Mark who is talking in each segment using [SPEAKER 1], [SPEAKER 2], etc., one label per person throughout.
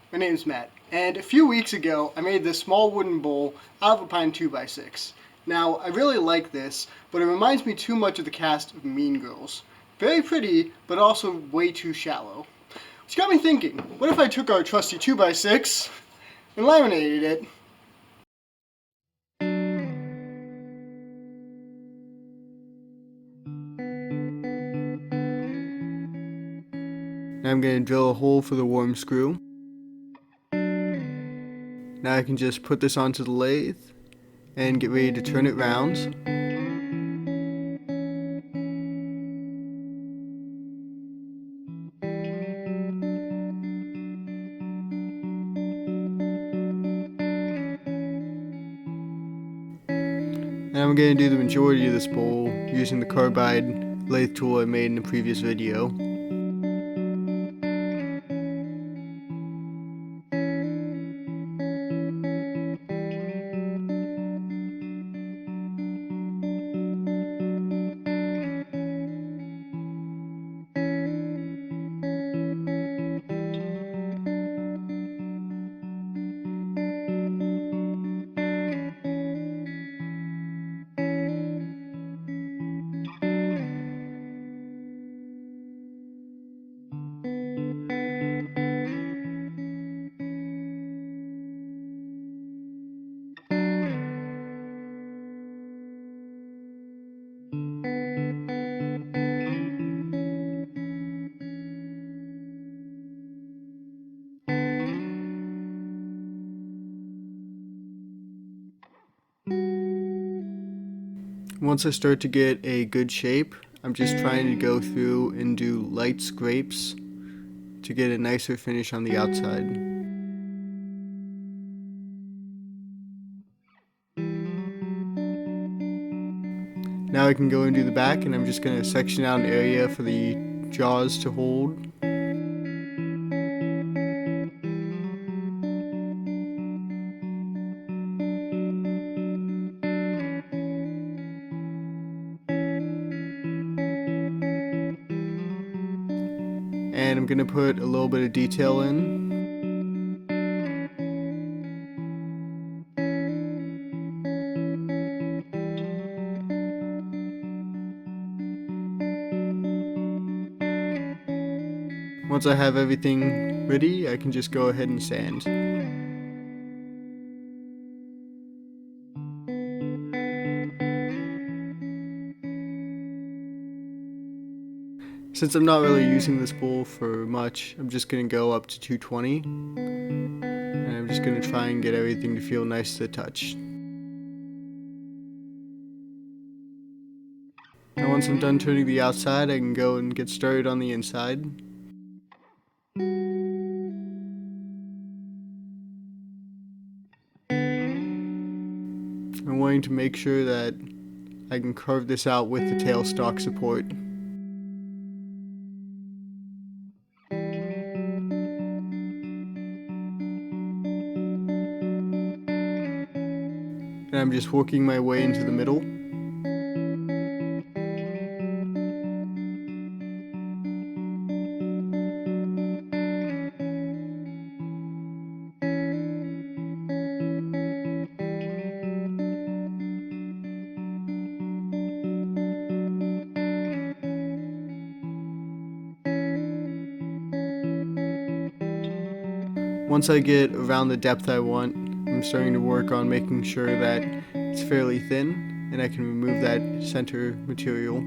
[SPEAKER 1] My name is Matt, and a few weeks ago I made this small wooden bowl out of a pine 2x6. Now, I really like this, but it reminds me too much of the cast of Mean Girls. Very pretty, but also way too shallow. Which got me thinking, what if I took our trusty 2x6 and laminated it? Now I'm going to drill a hole for the worm screw. Now I can just put this onto the lathe and get ready to turn it round. And I'm going to do the majority of this bowl using the carbide lathe tool I made in the previous video. Once I start to get a good shape, I'm just trying to go through and do light scrapes to get a nicer finish on the outside. Now I can go and do the back, and I'm just going to section out an area for the jaws to hold. And I'm going to put a little bit of detail in. Once I have everything ready, I can just go ahead and sand. Since I'm not really using this bowl for much, I'm just going to go up to 220. And I'm just going to try and get everything to feel nice to the touch. Now once I'm done turning the outside, I can go and get started on the inside. I'm wanting to make sure that I can carve this out with the tailstock support. And I'm just working my way into the middle. Once I get around the depth I want, I'm starting to work on making sure that it's fairly thin and I can remove that center material.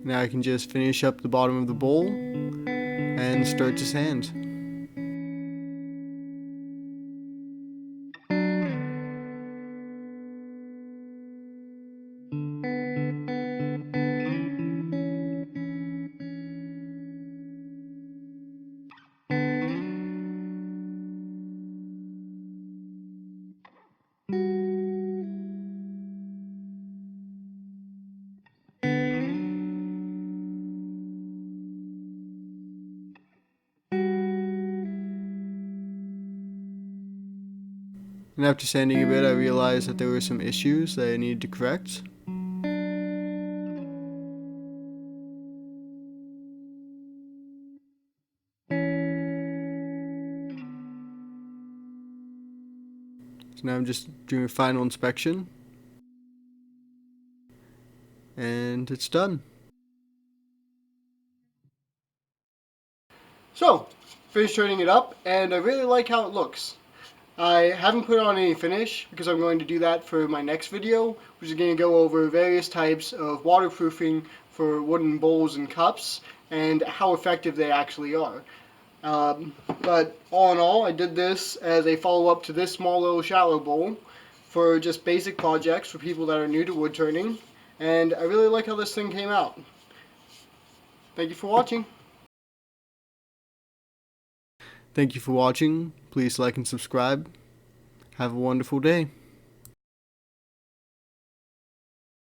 [SPEAKER 1] Now I can just finish up the bottom of the bowl and start to sand. And after sanding a bit, I realized that there were some issues that I needed to correct. So now I'm just doing a final inspection. And it's done. So, finished turning it up, and I really like how it looks. I haven't put on any finish because I'm going to do that for my next video, which is going to go over various types of waterproofing for wooden bowls and cups and how effective they actually are. But all in all, I did this as a follow-up to this small little shallow bowl for just basic projects for people that are new to wood turning, and I really like how this thing came out. Thank you for watching. Thank you for watching. Please like and subscribe. Have a wonderful day.